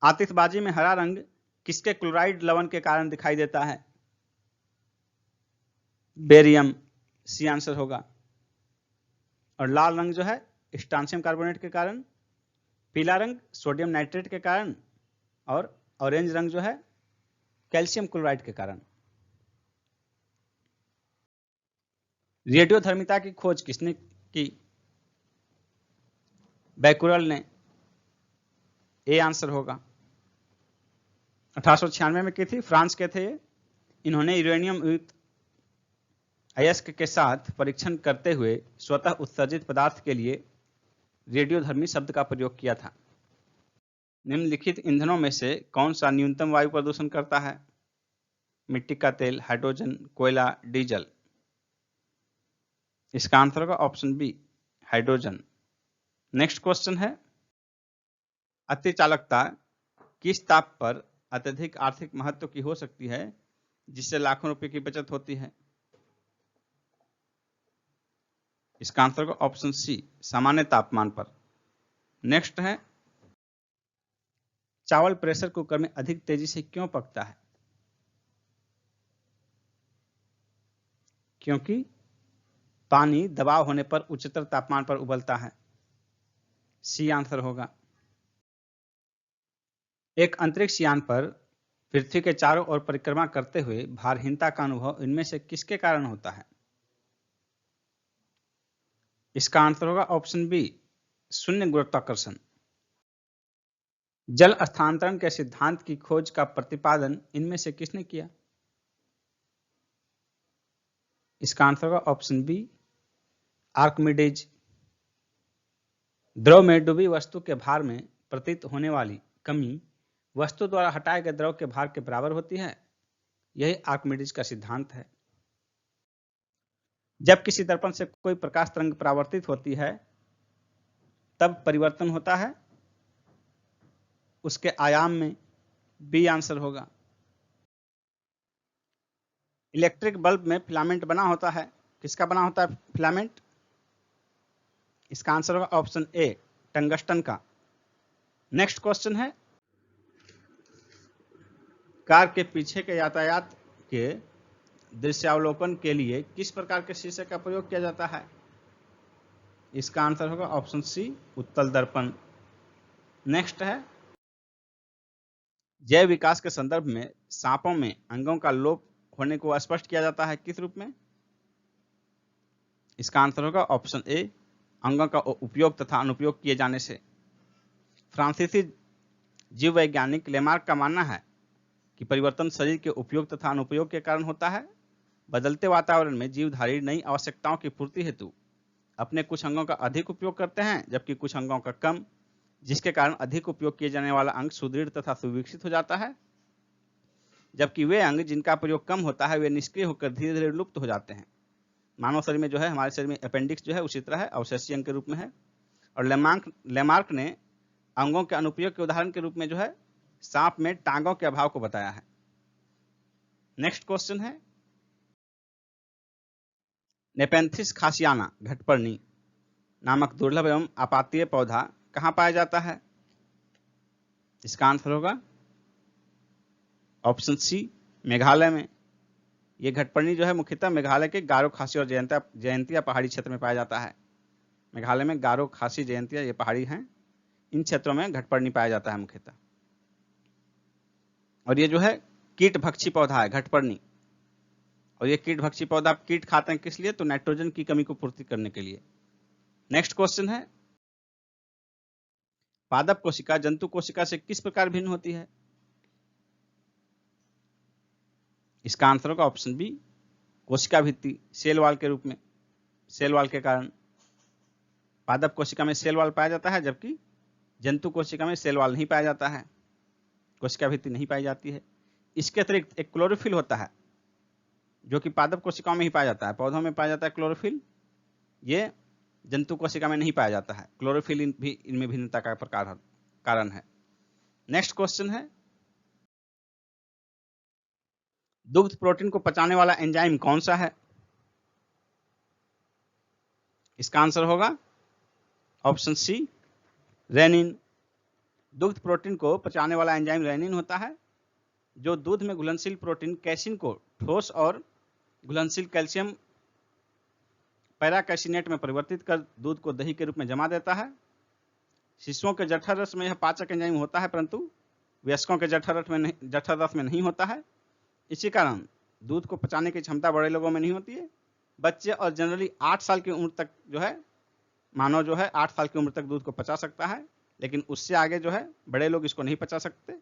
आतिशबाजी में हरा रंग किसके क्लोराइड लवण के कारण दिखाई देता है? बेरियम, सी आंसर होगा। और लाल रंग जो है स्ट्रांशियम कार्बोनेट के कारण, पीला रंग सोडियम नाइट्रेट के कारण, और ऑरेंज रंग जो है कैल्शियम क्लोराइड के कारण। रेडियोधर्मिता की खोज किसने की? बैकुरल ने, ए आंसर होगा। 1896 में की थी, फ्रांस के थे। इन्होंने यूरेनियम युक्त अयस्क के साथ परीक्षण करते हुए स्वतः उत्सर्जित पदार्थ के लिए रेडियोधर्मी शब्द का प्रयोग किया था। निम्नलिखित ईंधनों में से कौन सा न्यूनतम वायु प्रदूषण करता है? मिट्टी का तेल, हाइड्रोजन, कोयला, डीजल। इसका आंसर होगा option B, hydrogen. Next question है, अतिचालकता किस ताप पर अत्यधिक आर्थिक महत्व की हो सकती है जिससे लाखों रुपए की बचत होती है? इसका आंसर होगा ऑप्शन सी, सामान्य तापमान पर। नेक्स्ट है, चावल प्रेशर कुकर में अधिक तेजी से क्यों पकता है? क्योंकि पानी दबाव होने पर उच्चतर तापमान पर उबलता है, सी आंसर होगा। एक अंतरिक्ष यान पर पृथ्वी के चारों ओर परिक्रमा करते हुए भारहीनता का अनुभव इनमें से किसके कारण होता है? इसका आंसर होगा ऑप्शन बी, शून्य गुरुत्वाकर्षण। जल स्थानांतरण के सिद्धांत की खोज का प्रतिपादन इनमें से किसने किया? इसका आंसर होगा ऑप्शन बी, आर्किमिडीज। द्रव में डूबी वस्तु के भार में प्रतीत होने वाली कमी वस्तु द्वारा हटाए गए द्रव के भार के बराबर होती है। यही आर्किमिडीज का सिद्धांत है। जब किसी दर्पण से कोई प्रकाश तरंग परावर्तित होती है तब परिवर्तन होता है उसके आयाम में, बी आंसर होगा। इलेक्ट्रिक बल्ब में फिलामेंट बना होता है, किसका बना होता है फिलामेंट? इसका आंसर होगा ऑप्शन ए, टंगस्टन का। नेक्स्ट क्वेश्चन है, कार के पीछे के यातायात के दृश्यावलोकन के लिए किस प्रकार के शीशे का प्रयोग किया जाता है? इसका आंसर होगा ऑप्शन सी, उत्तल दर्पण। नेक्स्ट है, जैव विकास के संदर्भ में सांपों में अंगों का लोप होने को स्पष्ट किया जाता है किस रूप में? इसका आंसर होगा ऑप्शन ए, अंगों का उपयोग तथा अनुपयोग किए जाने से। फ्रांसीसी जीव वैज्ञानिक लेमार्क का मानना है कि परिवर्तन शरीर के उपयोग तथा अनुपयोग के कारण होता है। बदलते वातावरण में जीवधारी नई आवश्यकताओं की पूर्ति हेतु अपने कुछ अंगों का अधिक उपयोग करते हैं जबकि कुछ अंगों का कम, जिसके कारण अधिक उपयोग किए जाने वाला अंग सुदृढ़ तथा सुविकसित हो जाता है, जबकि वे अंग जिनका प्रयोग कम होता है वे निष्क्रिय होकर धीरे धीरे लुप्त हो जाते हैं। मानव शरीर में जो है, हमारे शरीर में अपेंडिक्स जो है उसी तरह है, अवशेषीय अंग के रूप में है। और लेमार्क ने अंगों के अनुपयोग के उदाहरण के रूप में जो है सांप में टांगों के अभाव को बताया है। नेक्स्ट क्वेश्चन है, नेपेंथिस खासियाना घटपर्णी नामक दुर्लभ एवं आपातीय पौधा कहां पाया जाता है? इसका आंसर होगा ऑप्शन सी, मेघालय में। यह घटपर्णी जो है मुख्यतः मेघालय के गारो, खासी और जयंतिया पहाड़ी क्षेत्र में पाया जाता है। मेघालय में गारो, खासी, जयंतिया ये पहाड़ी हैं, इन क्षेत्रों में घटपर्णी पाया जाता है मुख्यतः। और ये जो है कीट भक्षी पौधा है घटपर्णी। और ये कीट भक्षी पौधा कीट खाते हैं किस लिए? तो नाइट्रोजन की कमी को पूर्ति करने के लिए। नेक्स्ट क्वेश्चन है, पादप कोशिका जंतु कोशिका से किस प्रकार भिन्न होती है? इसका आंसर होगा ऑप्शन बी, कोशिका भित्ति, सेल वॉल के रूप में। सेल वॉल के कारण पादप कोशिका में सेल वॉल पाया जाता है जबकि जंतु कोशिका में सेल वॉल नहीं पाया जाता है, कोशिका भित्ति नहीं पाई जाती है। इसके अतिरिक्त एक क्लोरोफिल होता है जो कि पादप कोशिकाओं में ही पाया जाता है, पौधों में पाया जाता है क्लोरोफिल, ये जंतु कोशिका में नहीं पाया जाता है। क्लोरोफिल भी इनमें भिन्नता का कारण है। नेक्स्ट क्वेश्चन है, दुग्ध प्रोटीन को पचाने वाला एंजाइम कौन सा है? इसका आंसर होगा ऑप्शन सी, रेनिन। दुग्ध प्रोटीन को पचाने वाला एंजाइम रेनिन होता है, जो दूध में घुलनशील प्रोटीन कैसिन को ठोस और घुलनशील कैल्शियम पैराकैसिनेट में परिवर्तित कर दूध को दही के रूप में जमा देता है। शिशुओं के जठर रस में यह पाचक एंजाइम होता है, परंतु वयस्कों के जठर रस में नहीं होता है। इसी कारण दूध को पचाने की क्षमता बड़े लोगों में नहीं होती है। बच्चे और जनरली 8 साल की उम्र तक जो है मानव जो है 8 साल की उम्र तक दूध को पचा सकता है, लेकिन उससे आगे जो है बड़े लोग इसको नहीं पचा सकते।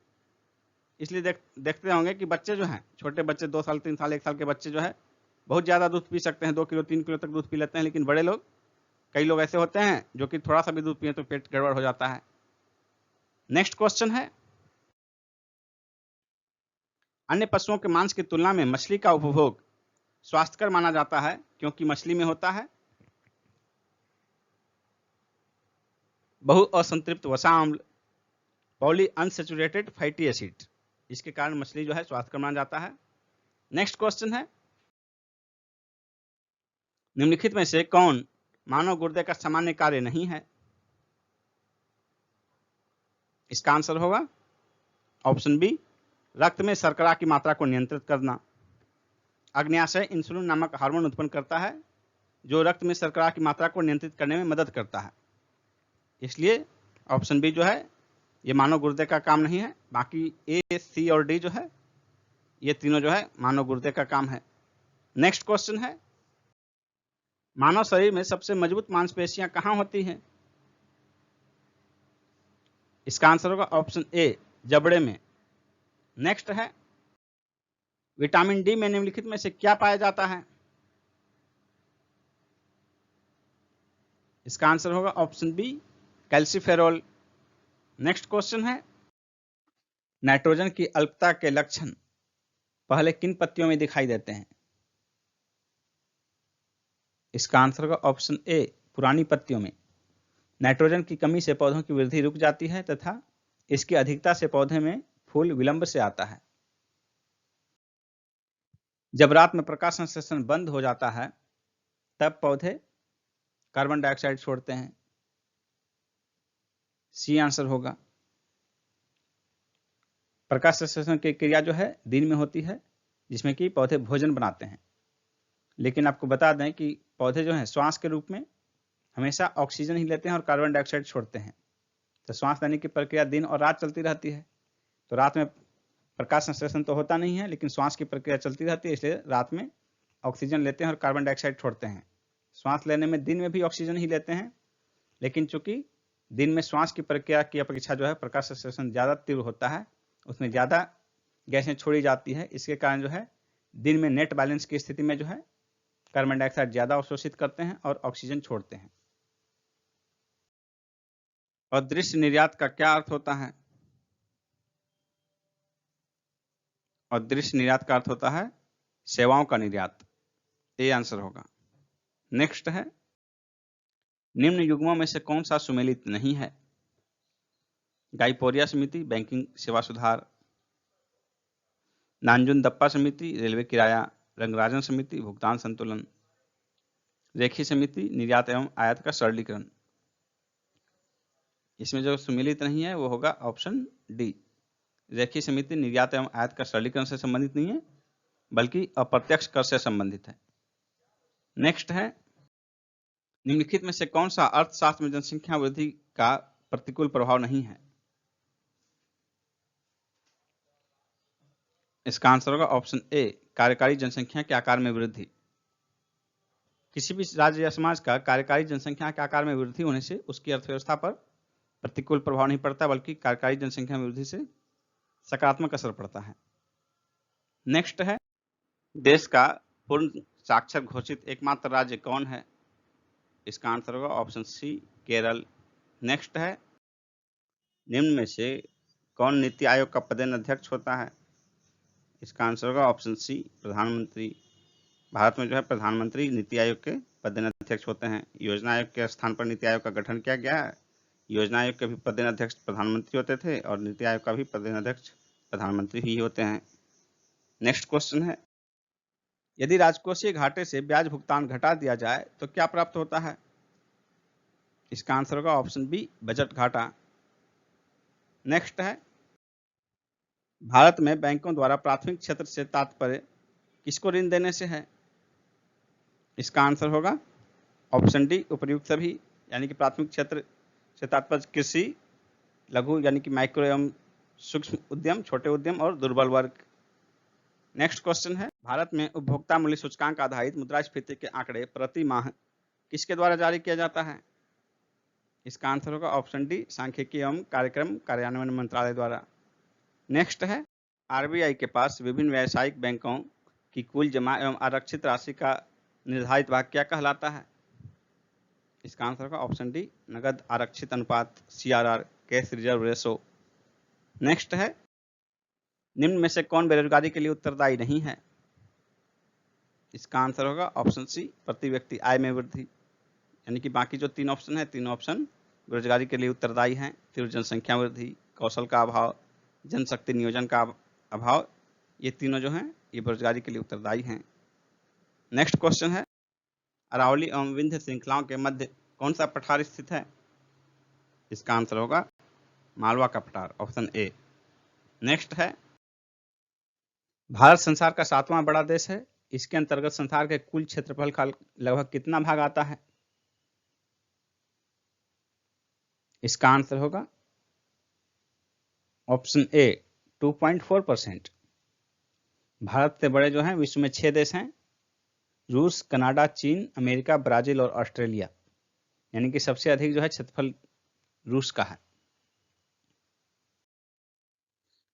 इसलिए देखते होंगे कि बच्चे जो हैं, छोटे बच्चे 2 साल 3 साल 1 साल के बच्चे जो है बहुत ज़्यादा दूध पी सकते हैं, 2 किलो 3 किलो तक दूध पी लेते हैं, लेकिन बड़े लोग, कई लोग ऐसे होते हैं जो कि थोड़ा सा भी दूध पिए तो पेट गड़बड़ हो जाता है। नेक्स्ट क्वेश्चन है, अन्य पशुओं के मांस की तुलना में मछली का उपभोग स्वास्थ्यकर माना जाता है क्योंकि मछली में होता है बहु असंतृप्त वसा अम्ल, पॉली अनसैचुरेटेड फैटी एसिड। इसके कारण मछली जो है स्वास्थ्यकर माना जाता है। नेक्स्ट क्वेश्चन है, निम्नलिखित में से कौन मानव गुर्दे का सामान्य कार्य नहीं है? इसका आंसर होगा ऑप्शन बी, रक्त में शर्करा की मात्रा को नियंत्रित करना। अग्न्याशय इंसुलिन नामक हार्मोन उत्पन्न करता है जो रक्त में शर्करा की मात्रा को नियंत्रित करने में मदद करता है। इसलिए ऑप्शन बी जो है ये मानव गुर्दे का काम नहीं है। बाकी ए, सी और डी जो है ये तीनों जो है मानव गुर्दे का काम है। नेक्स्ट क्वेश्चन है, मानव शरीर में सबसे मजबूत मांसपेशियां कहां होती हैं? इसका आंसर होगा ऑप्शन ए, जबड़े में। नेक्स्ट है, विटामिन डी में निम्नलिखित में से क्या पाया जाता है? इसका आंसर होगा option B, calciferol. Next question है, नाइट्रोजन की अल्पता के लक्षण पहले किन पत्तियों में दिखाई देते हैं? इसका आंसर होगा ऑप्शन ए, पुरानी पत्तियों में। नाइट्रोजन की कमी से पौधों की वृद्धि रुक जाती है तथा इसकी अधिकता से पौधे में फूल विलंब से आता है। जब रात में प्रकाश संश्लेषण बंद हो जाता है तब पौधे कार्बन डाइऑक्साइड छोड़ते हैं। सी आंसर होगा। प्रकाश संश्लेषण की क्रिया जो है दिन में होती है जिसमें कि पौधे भोजन बनाते हैं, लेकिन आपको बता दें कि पौधे जो हैं श्वास के रूप में हमेशा ऑक्सीजन ही लेते हैं और कार्बन डाइऑक्साइड छोड़ते हैं। तो श्वास लेने की प्रक्रिया दिन और रात चलती रहती है। तो रात में प्रकाश संश्लेषण तो होता नहीं है, लेकिन श्वास की प्रक्रिया चलती रहती है, इसलिए रात में ऑक्सीजन लेते हैं और कार्बन डाइऑक्साइड छोड़ते हैं। श्वास लेने में दिन में भी ऑक्सीजन ही लेते हैं, लेकिन चूंकि दिन में श्वास की प्रक्रिया की अपेक्षा जो है प्रकाश संश्लेषण ज़्यादा तीव्र होता है, उसमें ज़्यादा गैसें छोड़ी जाती है। इसके कारण जो है दिन में नेट बैलेंस की स्थिति में जो है कार्बन डाइऑक्साइड ज़्यादा अवशोषित करते हैं और ऑक्सीजन छोड़ते हैं। अदृश्य निर्यात का क्या अर्थ होता है? अदृश्य निर्यात का अर्थ होता है सेवाओं का निर्यात। ए आंसर होगा। नेक्स्ट है, निम्न युग्मों में से कौन सा सुमेलित नहीं है? गाइपोरिया समिति, बैंकिंग सेवा सुधार। नांजुन दप्पा समिति, रेलवे किराया। रंगराजन समिति, भुगतान संतुलन। रेखी समिति, निर्यात एवं आयात का सरलीकरण। इसमें जो सुमेलित नहीं है वो होगा ऑप्शन डी। रेखी समिति निर्यात एवं आयात का सरलीकरण से संबंधित नहीं है बल्कि अप्रत्यक्ष कर से संबंधित है। नेक्स्ट है, निम्नलिखित में से कौन सा अर्थशास्त्र में जनसंख्या वृद्धि का प्रतिकूल प्रभाव नहीं है? इसका आंसर होगा ऑप्शन ए, कार्यकारी जनसंख्या के आकार में वृद्धि। किसी भी राज्य या समाज का कार्यकारी जनसंख्या के आकार में वृद्धि होने से उसकी अर्थव्यवस्था पर प्रतिकूल प्रभाव नहीं पड़ता, बल्कि कार्यकारी जनसंख्या में वृद्धि से सकारात्मक असर पड़ता है। नेक्स्ट है, देश का पूर्ण साक्षर घोषित एकमात्र राज्य कौन है? इसका आंसर होगा ऑप्शन सी, केरल। नेक्स्ट है, निम्न में से कौन नीति आयोग का पदेन अध्यक्ष होता है? इसका आंसर होगा ऑप्शन सी, प्रधानमंत्री। भारत में जो है प्रधानमंत्री नीति आयोग के पदेन अध्यक्ष होते हैं। योजना आयोग के स्थान पर नीति आयोग का गठन किया गया है। योजना आयोग के भी पदेन अध्यक्ष प्रधानमंत्री होते थे और नीति आयोग का भी पदेन अध्यक्ष प्रधानमंत्री ही होते हैं। नेक्स्ट क्वेश्चन है, यदि राजकोषीय घाटे से ब्याज भुगतान घटा दिया जाए तो क्या प्राप्त होता है? इसका आंसर होगा ऑप्शन बी, बजट घाटा। नेक्स्ट है, भारत में बैंकों द्वारा प्राथमिक क्षेत्र से तात्पर्य किसको ऋण देने से है? इसका आंसर होगा ऑप्शन डी, उपर्युक्त सभी, यानी कि प्राथमिक क्षेत्र से तात्पर्य कृषि, लघु यानी कि माइक्रो एवं सूक्ष्म उद्यम, छोटे उद्यम और दुर्बल वर्ग। नेक्स्ट क्वेश्चन है, भारत में उपभोक्ता मूल्य सूचकांक आधारित मुद्रास्फीति के आंकड़े प्रति माह किसके द्वारा जारी किया जाता है? इसका आंसर होगा ऑप्शन डी, सांख्यिकी एवं कार्यक्रम कार्यान्वयन मंत्रालय द्वारा। नेक्स्ट है, आरबीआई के पास विभिन्न व्यावसायिक बैंकों की कुल जमा एवं आरक्षित राशि का निर्धारित भाग क्या कहलाता है? इसका आंसर होगा ऑप्शन डी, नगद आरक्षित अनुपात, CRR, cash reserve ratio. Next है, निम्न में से कौन बेरोजगारी के लिए उत्तरदायी नहीं है? इसका आंसर होगा ऑप्शन सी, प्रति व्यक्ति आय में वृद्धि, यानी कि बाकी जो 3 ऑप्शन है, 3 ऑप्शन बेरोजगारी के लिए उत्तरदायी हैं। फिर जनसंख्या वृद्धि, कौशल का अभाव, जनशक्ति नियोजन का अभाव, ये तीनों जो हैं ये बेरोजगारी के लिए उत्तरदायी हैं। नेक्स्ट क्वेश्चन है, अरावली एवं विंध्य श्रृंखलाओं के मध्य कौन सा पठार स्थित है? इसका आंसर होगा मालवा का पठार, ऑप्शन ए। नेक्स्ट है, भारत संसार का 7वां बड़ा देश है, इसके अंतर्गत संसार के कुल क्षेत्रफल का लगभग कितना भाग आता है? इसका आंसर होगा ऑप्शन ए, 2.4%। भारत से बड़े जो हैं विश्व में 6 देश हैं, रूस, कनाडा, चीन, अमेरिका, ब्राजील और ऑस्ट्रेलिया, यानी कि सबसे अधिक जो है क्षेत्रफल रूस का है।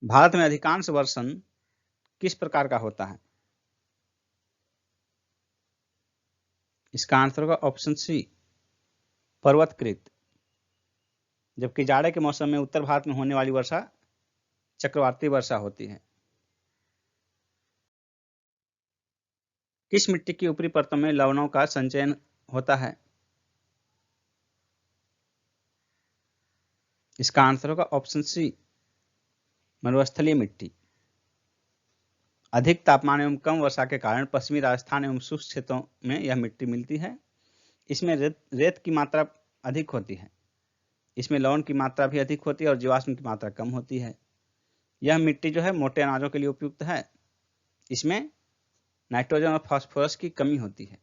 भारत में अधिकांश वर्षण किस प्रकार का होता है? इसका आंसर होगा ऑप्शन सी, पर्वतकृत, जबकि जाड़े के मौसम में उत्तर भारत में होने वाली वर्षा चक्रवाती वर्षा होती है। किस मिट्टी की ऊपरी परतों में लवणों का संचयन होता है? इसका आंसर होगा ऑप्शन सी, मरुस्थलीय मिट्टी। अधिक तापमान एवं कम वर्षा के कारण पश्चिमी राजस्थान एवं शुष्क क्षेत्रों में यह मिट्टी मिलती है। इसमें रेत की मात्रा अधिक होती है, इसमें लवण की मात्रा भी अधिक होती है और जीवाश्म की मात्रा कम होती है। यह मिट्टी जो है मोटे अनाजों के लिए उपयुक्त है। इसमें नाइट्रोजन और फास्फोरस की कमी होती है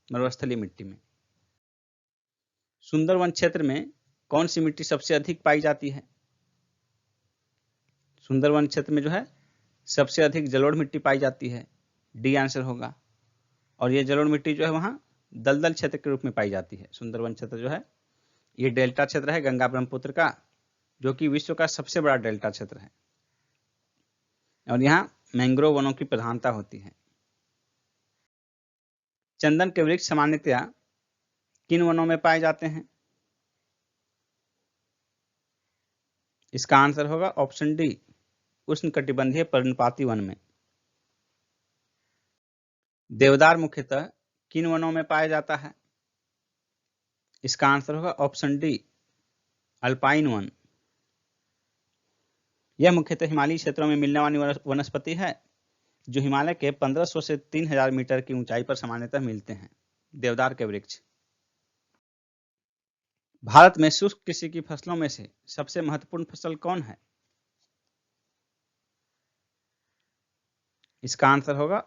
मरुस्थलीय मिट्टी में। सुंदरवन क्षेत्र में कौन सी मिट्टी सबसे अधिक पाई जाती है? सुंदरवन क्षेत्र में जो है सबसे अधिक जलोढ़ मिट्टी पाई जाती है, डी आंसर होगा। और ये जलोढ़ मिट्टी जो है वहां दलदल क्षेत्र के रूप में पाई जाती है। सुंदरवन क्षेत्र जो है ये डेल्टा क्षेत्र है गंगा ब्रह्मपुत्र का, जो कि विश्व का सबसे बड़ा डेल्टा क्षेत्र है और यहाँ मैंग्रोव वनों की प्रधानता होती है। चंदन के वृक्ष सामान्यतया किन वनों में पाए जाते हैं? इसका आंसर होगा ऑप्शन डी, उष्णकटिबंधीय पर्णपाती वन में। देवदार मुख्यतः किन वनों में पाया जाता है? इसका आंसर होगा ऑप्शन डी, अल्पाइन वन। यह मुख्यतः हिमालयी क्षेत्रों में मिलने वाली वनस्पति है जो हिमालय के 1500 से 3000 मीटर की ऊंचाई पर सामान्यतः मिलते हैं। देवदार के वृक्ष। भारत में शुष्क कृषि की फसलों में से सबसे महत्वपूर्ण फसल कौन है? इसका आंसर होगा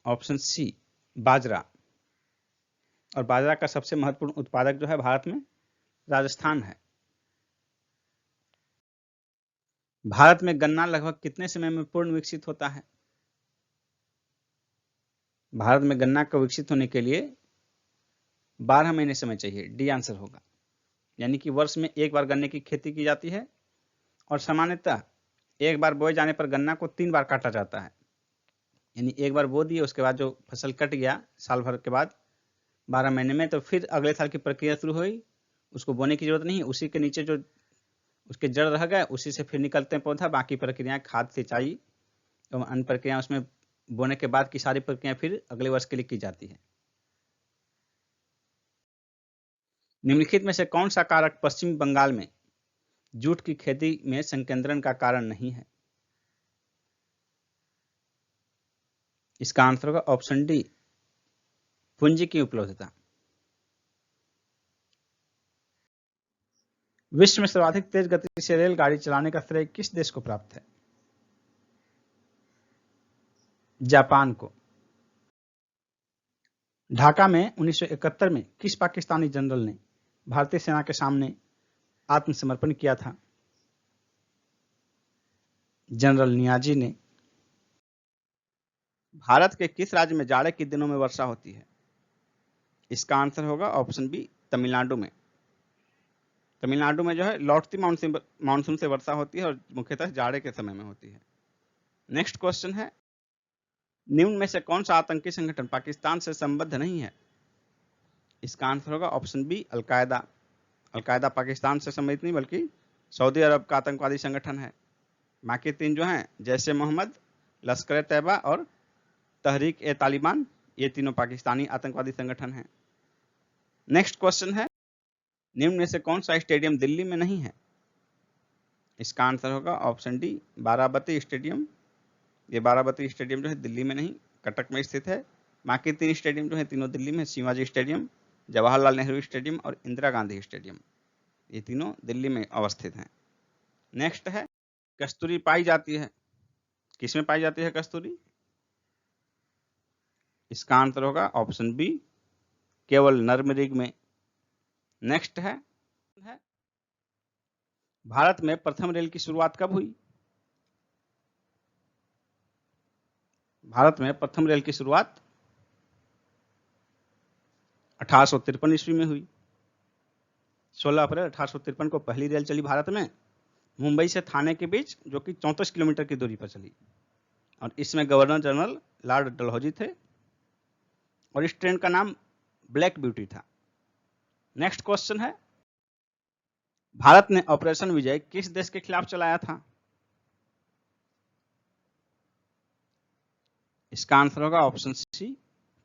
ऑप्शन सी, बाजरा। और बाजरा का सबसे महत्वपूर्ण उत्पादक जो है भारत में राजस्थान है। भारत में गन्ना लगभग कितने समय में पूर्ण विकसित होता है? भारत में गन्ना को विकसित होने के लिए 12 महीने समय चाहिए, डी आंसर होगा। यानी कि वर्ष में एक बार गन्ने की खेती की जाती है और सामान्यतः एक बार बोए जाने पर गन्ना को 3 बार काटा जाता है। यानी एक बार बो दिए, उसके बाद जो फसल कट गया साल भर के बाद 12 महीने में, तो फिर अगले साल की प्रक्रिया शुरू हुई। उसको बोने की जरूरत नहीं, उसी के नीचे जो उसके जड़ रह गए उसी से फिर निकलते हैं पौधा। बाकी प्रक्रियाएं खाद, सिंचाई एवं अन्य प्रक्रियाएं उसमें बोने के बाद की सारी प्रक्रियाएं फिर अगले वर्ष के लिए की जाती है। निम्नलिखित में से कौन सा कारक पश्चिम बंगाल में जूट की खेती में संकेंद्रण का कारण नहीं है? इसका आंसर होगा ऑप्शन डी, पूंजी की उपलब्धता। विश्व में सर्वाधिक तेज गति से रेलगाड़ी चलाने का श्रेय किस देश को प्राप्त है? जापान को। ढाका में 1971 में किस पाकिस्तानी जनरल ने भारतीय सेना के सामने आत्मसमर्पण किया था? जनरल नियाजी ने। भारत के किस राज्य में जाड़े के दिनों में वर्षा होती है? इसका आंसर होगा ऑप्शन बी, तमिलनाडु में। तमिलनाडु में जो है लौटती मानसून से वर्षा होती है और मुख्यतः जाड़े के समय में होती है। नेक्स्ट क्वेश्चन है, निम्न में से कौन सा आतंकी संगठन पाकिस्तान से संबद्ध नहीं है? इसका आंसर होगा option B, Al Qaeda. Al Qaeda Pakistan से संबंधित नहीं बल्कि सऊदी अरब का आतंकवादी संगठन है। बाकी तीन जो हैं जैश ए मोहम्मद, लश्कर ए तैयबा और तहरीक ए तालिबान, ये तीनों पाकिस्तानी आतंकवादी संगठन हैं। नेक्स्ट क्वेश्चन है, निम्न में से कौन सा स्टेडियम दिल्ली में नहीं है? इसका आंसर होगा ऑप्शन डी, बाराबती स्टेडियम। ये बाराबती स्टेडियम जो है दिल्ली में नहीं, कटक में स्थित है। बाकी तीन स्टेडियम जो है तीनों दिल्ली में, शिवाजी स्टेडियम, जवाहरलाल नेहरू स्टेडियम और इंदिरा गांधी स्टेडियम, ये तीनों दिल्ली में अवस्थित हैं। नेक्स्ट है, कस्तूरी पाई जाती है, किसमें पाई जाती है कस्तूरी? इसका आंसर होगा ऑप्शन बी, केवल नर मृग में। नेक्स्ट है, भारत में प्रथम रेल की शुरुआत कब हुई? भारत में प्रथम रेल की शुरुआत 1853 ईस्वी में हुई। 16 अप्रैल 1853 को पहली रेल चली भारत में, मुंबई से थाने के बीच, जो कि 34 किलोमीटर की दूरी पर चली, और इसमें गवर्नर जनरल लॉर्ड डलहौजी थे और इस ट्रेन का नाम ब्लैक ब्यूटी था। नेक्स्ट क्वेश्चन है, भारत ने ऑपरेशन विजय किस देश के खिलाफ चलाया था? इसका आंसर होगा ऑप्शन सी,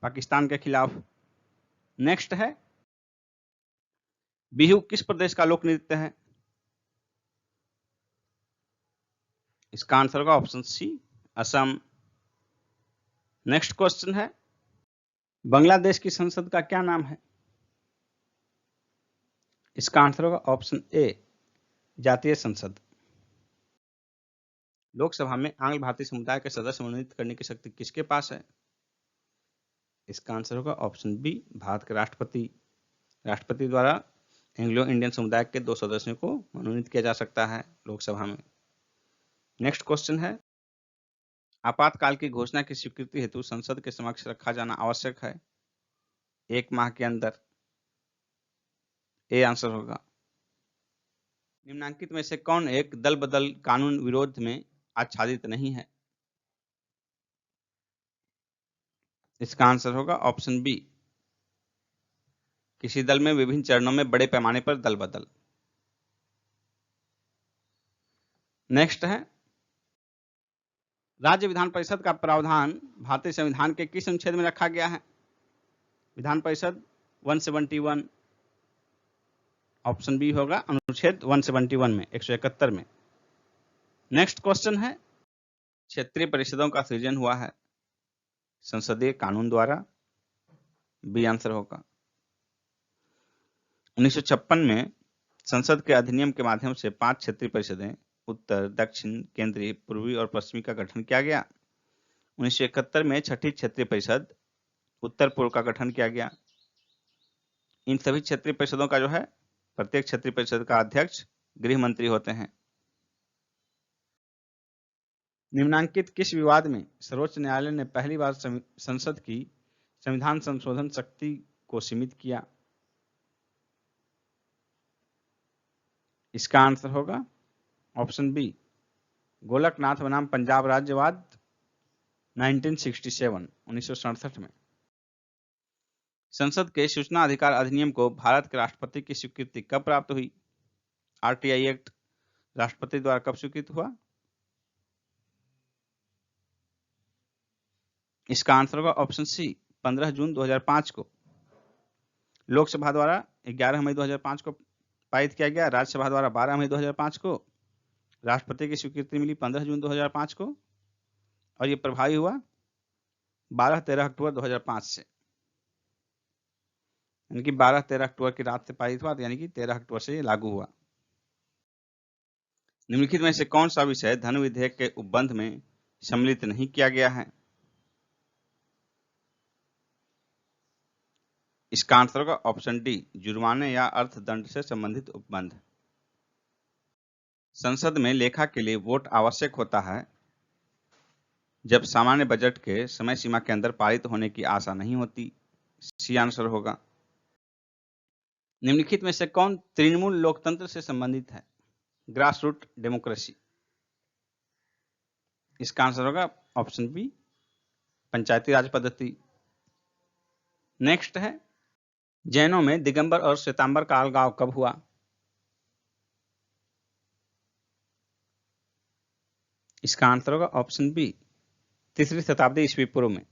पाकिस्तान के खिलाफ। नेक्स्ट है, बिहू किस प्रदेश का लोक नृत्य है? इसका आंसर होगा option C, Assam. Next question है, बांग्लादेश की संसद का क्या नाम है? इसका आंसर होगा ऑप्शन ए, जातीय संसद। लोकसभा में आंग्ल भारतीय समुदाय के सदस्य मनोनीत करने की शक्ति किसके पास है? इसका आंसर होगा ऑप्शन बी, भारत के राष्ट्रपति। राष्ट्रपति द्वारा एंग्लो इंडियन समुदाय के 2 सदस्यों को मनोनीत किया जा सकता है लोकसभा में। नेक्स्ट क्वेश्चन है, आपातकाल की घोषणा की स्वीकृति हेतु संसद के समक्ष रखा जाना आवश्यक है 1 माह के अंदर। ए आंसर होगा। निम्नांकित में से कौन एक दल बदल कानून विरोध में आच्छादित नहीं है? इसका आंसर होगा ऑप्शन बी, किसी दल में विभिन्न चरणों में बड़े पैमाने पर दल बदल। नेक्स्ट है, राज्य विधान परिषद का प्रावधान भारतीय संविधान के किस अनुच्छेद में रखा गया है? विधान परिषद 171, ऑप्शन बी होगा अनुच्छेद 171 में, 171 में। नेक्स्ट क्वेश्चन है, क्षेत्रीय परिषदों का सृजन हुआ है संसदीय कानून द्वारा। बी आंसर होगा। 1956 में संसद के अधिनियम के माध्यम से 5 क्षेत्रीय परिषदें उत्तर, दक्षिण, केंद्रीय, पूर्वी और पश्चिमी का गठन किया गया। 1971 में 6ठी क्षेत्रीय परिषद उत्तर पूर्व का गठन किया गया। इन सभी क्षेत्रीय परिषदों का जो है प्रत्येक क्षेत्रीय परिषद का अध्यक्ष गृह मंत्री होते हैं। निम्नांकित किस विवाद में सर्वोच्च न्यायालय ने पहली बार संसद की संविधान संशोधन शक्ति को सीमित किया? इसका आंसर होगा ऑप्शन बी, गोलकनाथ बनाम पंजाब राज्यवाद 1967 में। संसद के सूचना अधिकार अधिनियम को भारत के राष्ट्रपति की स्वीकृति कब प्राप्त हुई? आरटीआई एक्ट राष्ट्रपति द्वारा कब स्वीकृत हुआ? इसका आंसर होगा ऑप्शन सी, 15 जून 2005 को। लोकसभा द्वारा 11 मई 2005 को पारित किया गया, राज्यसभा द्वारा 12 मई 2005 को, राष्ट्रपति की स्वीकृति मिली 15 जून 2005 को, और ये प्रभावी हुआ 12-13 अक्टूबर 2005 से, यानी कि 12-13 अक्टूबर की रात से पारित हुआ, यानी कि 13 अक्टूबर से ये लागू हुआ। निम्नलिखित में से कौन सा विषय धन विधेयक के उपबंध में सम्मिलित नहीं किया गया है? इसका आंसर होगा ऑप्शन डी, जुर्माने या अर्थदंड से संबंधित उपबंध। संसद में लेखा के लिए वोट आवश्यक होता है जब सामान्य बजट के समय सीमा के अंदर पारित होने की आशा नहीं होती। सी आंसर होगा। निम्नलिखित में से कौन तृणमूल लोकतंत्र से संबंधित है? Grass root democracy. इसका आंसर होगा ऑप्शन बी, पंचायती राज पद्धति। नेक्स्ट है, जैनों में दिगंबर और श्वेतांबर का अलगाव कब हुआ? इसका आंसर होगा ऑप्शन बी, 3री शताब्दी ईस्वी पूर्व में।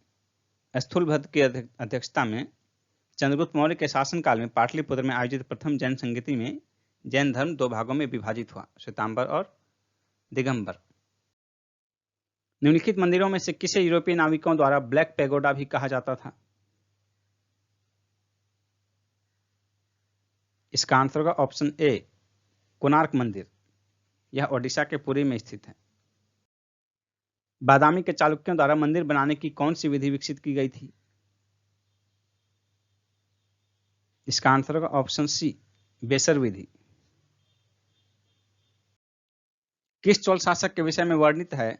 स्थूलभद्र की अध्यक्षता में चंद्रगुप्त मौर्य के शासनकाल में पाटलिपुत्र में आयोजित प्रथम जैन संगीति में जैन धर्म 2 भागों में विभाजित हुआ, श्वेतांबर और दिगंबर। निम्नलिखित मंदिरों में से किसे यूरोपीय नाविकों द्वारा ब्लैक पैगोडा भी कहा जाता था? इसका आंसर होगा ऑप्शन ए, कोणार्क मंदिर। यह ओडिशा के पुरी में स्थित है। बादामी के चालुक्यों द्वारा मंदिर बनाने की कौन सी विधि विकसित की गई थी? इसका आंसर होगा ऑप्शन सी, बेसर विधि। किस चोल शासक के विषय में वर्णित है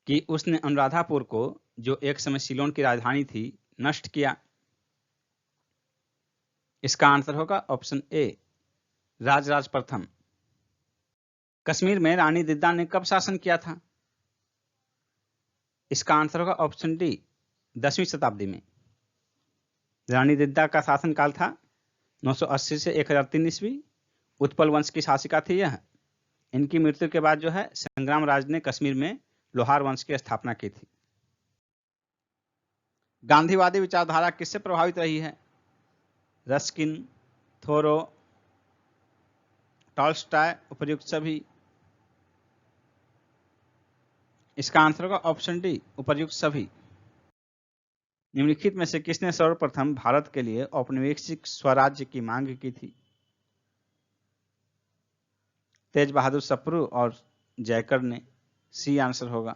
कि उसने अनुराधापुर को, जो एक समय सीलोन की राजधानी थी, नष्ट किया? इसका आंसर होगा ऑप्शन ए, राजराज प्रथम। कश्मीर में रानी दिद्दा ने कब शासन किया था? इसका आंसर होगा ऑप्शन डी, 10वीं शताब्दी में। रानी दिद्दा का शासनकाल था 980 से 1003 ईस्वी। उत्पल वंश की शासिका थी यह। इनकी मृत्यु के बाद जो है संग्राम राज ने कश्मीर में लोहार वंश की स्थापना की थी। गांधीवादी विचारधारा किससे प्रभावित रही है? रस्किन, थोरो, टॉल्स्टॉय, उपर्युक्त सभी। इसका आंसर होगा ऑप्शन डी, उपर्युक्त सभी। निम्नलिखित में से किसने सर्वप्रथम भारत के लिए औपनिवेशिक स्वराज्य की मांग की थी? तेज बहादुर सप्रू और जयकर ने। सी आंसर होगा।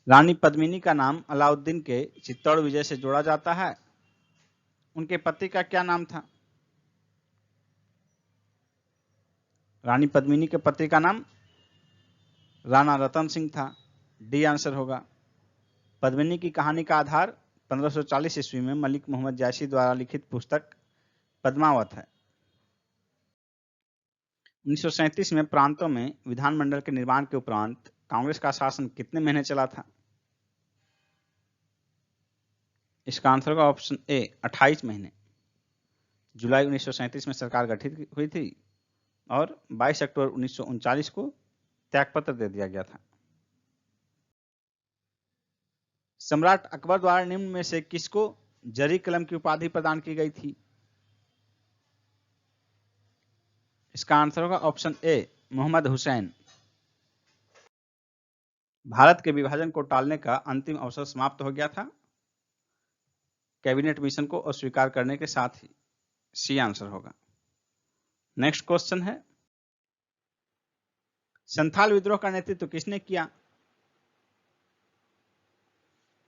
रानी पद्मिनी का नाम अलाउद्दीन के चित्तौड़ विजय से जोड़ा जाता है। उनके पति का क्या नाम था? रानी पद्मिनी के पति का नाम राणा रतन सिंह था। डी आंसर होगा। पद्मिनी की कहानी का आधार 1540 ईस्वी में मलिक मोहम्मद जैसी द्वारा लिखित पुस्तक पद्मावत है। 1937 में प्रांतों में विधानमंडल के निर्माण के उपरांत कांग्रेस का शासन कितने महीने चला था? इसका आंसर होगा ऑप्शन ए, 28 महीने। जुलाई 1937 में सरकार गठित हुई थी और 22 अक्टूबर 1939 को त्यागपत्र दे दिया गया था। सम्राट अकबर द्वारा निम्न में से किसको जरी कलम की उपाधि प्रदान की गई थी? इसका आंसर होगा ऑप्शन ए, मोहम्मद हुसैन। भारत के विभाजन को टालने का अंतिम अवसर समाप्त हो गया था कैबिनेट मिशन को अस्वीकार करने के साथ ही। सी आंसर होगा। नेक्स्ट क्वेश्चन है, संथाल विद्रोह का नेतृत्व किसने किया?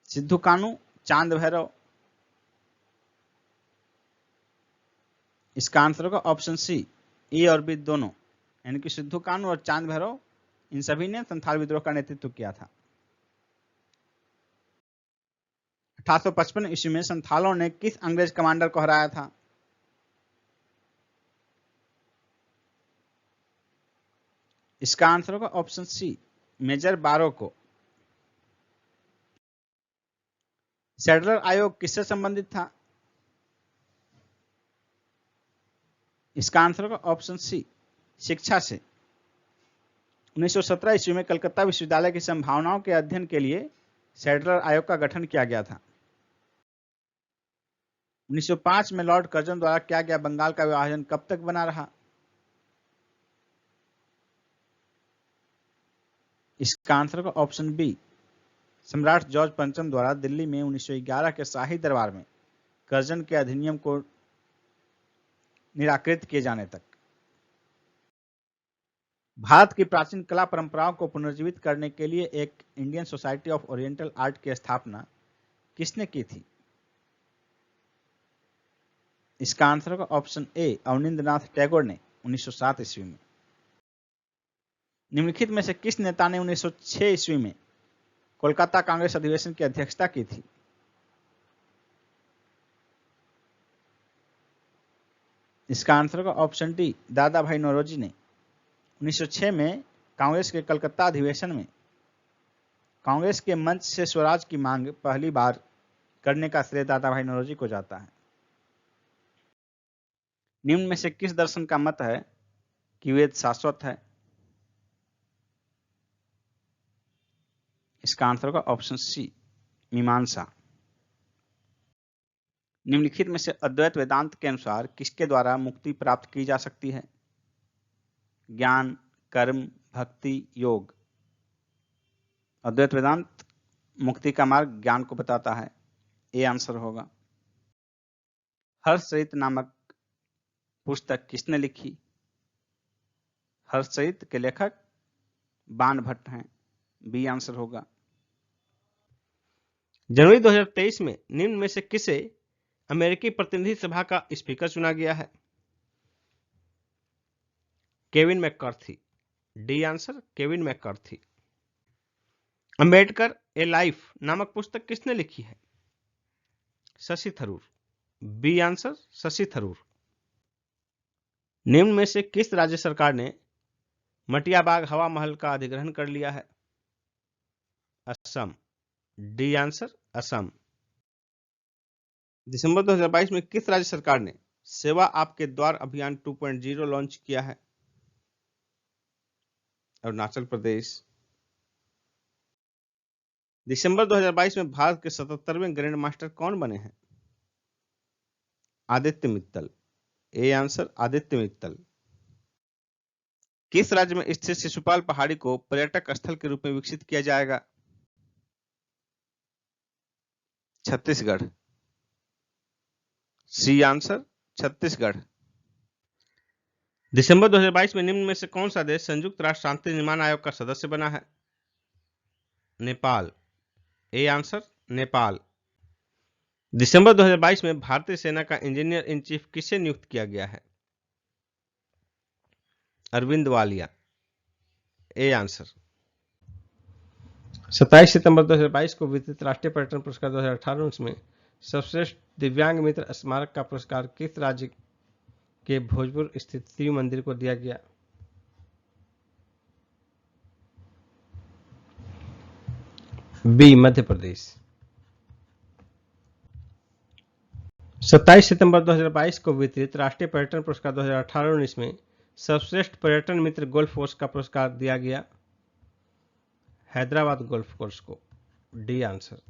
सिद्धू कानू, चांद भैरव। इसका आंसर होगा ऑप्शन सी, ए और बी दोनों, यानी कि सिद्धू कानू और चांद भैरव, इन सभी ने संथाल विद्रोह का नेतृत्व किया था। 1855 ईस्वी में संथालों ने किस अंग्रेज कमांडर को हराया था? इसका आंसर होगा ऑप्शन सी, मेजर बारो को। सैडलर आयोग किससे संबंधित था? इसका आंसर होगा ऑप्शन सी, शिक्षा से। 1917 ईस्वी में कलकत्ता विश्वविद्यालय की संभावनाओं के अध्ययन के लिए सैडलर आयोग का गठन किया गया था। 1905 में लॉर्ड कर्जन द्वारा किया गया बंगाल का विभाजन कब तक बना रहा? इसका आंसर होगा ऑप्शन बी, सम्राट जॉर्ज पंचम द्वारा दिल्ली में 1911 के शाही दरबार में कर्जन के अधिनियम को निराकृत किए जाने तक। भारत की प्राचीन कला परंपराओं को पुनर्जीवित करने के लिए एक Indian society of oriental art की स्थापना किसने की थी? इसका आंसर होगा ऑप्शन ए, अवनींद्रनाथ टैगोर ने 1907 ईस्वी में। निम्नलिखित में से किस नेता ने 1906 ईस्वी में कोलकाता कांग्रेस अधिवेशन की अध्यक्षता की थी? इसका आंसर होगा ऑप्शन डी, दादा भाई नौरोजी ने। 1906 में कांग्रेस के कलकत्ता अधिवेशन में कांग्रेस के मंच से स्वराज की मांग पहली बार करने का श्रेय दादा भाई नौरोजी को जाता है। निम्न में से किस दर्शन का मत है कि वेद शाश्वत है? इसका आंसर होगा ऑप्शन सी, मीमांसा। निम्नलिखित में से अद्वैत वेदांत के अनुसार किसके द्वारा मुक्ति प्राप्त की जा सकती है? ज्ञान, कर्म, भक्ति, योग। अद्वैत वेदांत मुक्ति का मार्ग ज्ञान को बताता है। ए आंसर होगा। हर्षचरित नामक पुस्तक किसने लिखी? हर्षचरित के लेखक बाण भट्ट हैं। बी आंसर होगा। जनवरी 2023 में निम्न में से किसे अमेरिकी प्रतिनिधि सभा का स्पीकर चुना गया है? Kevin McCarthy. D answer, Kevin McCarthy. Ambedkar a life नामक पुस्तक किसने लिखी है? शशि थरूर। B answer, Shashi Tharoor. निम्न में से किस राज्य सरकार ने मटियाबाग हवा महल का अधिग्रहण कर लिया है? असम। D answer, Assam. दिसंबर 2022 में किस राज्य सरकार ने सेवा आपके द्वार अभियान 2.0 लॉन्च किया है? अरुणाचल प्रदेश। दिसंबर 2022 में भारत के 77वें ग्रैंड मास्टर कौन बने हैं? आदित्य मित्तल। A answer, Aditya Mittal. किस राज्य में स्थित शिशुपाल पहाड़ी को पर्यटक स्थल के रूप में विकसित किया जाएगा? छत्तीसगढ़। C answer, Chhattisgarh. दिसंबर 2022 में निम्न में से कौन सा देश संयुक्त राष्ट्र शांति निर्माण आयोग का सदस्य बना है? नेपाल। A answer, Nepal. दिसंबर 2022 में भारतीय सेना का इंजीनियर इन चीफ किसे नियुक्त किया गया है? अरविंद वालिया। A answer. 27 सितंबर 2022 को वितरित राष्ट्रीय पर्यटन पुरस्कार 2018 में सर्वश्रेष्ठ दिव्यांग मित्र स्मारक का पुरस्कार किस राज्य के भोजपुर स्थित शिव मंदिर को दिया गया? बी, मध्य प्रदेश। 27 सितंबर 2022 को वितरित राष्ट्रीय पर्यटन पुरस्कार 2018-19 में सर्वश्रेष्ठ पर्यटन मित्र गोल्फ कोर्स का पुरस्कार दिया गया हैदराबाद गोल्फ कोर्स को। D answer.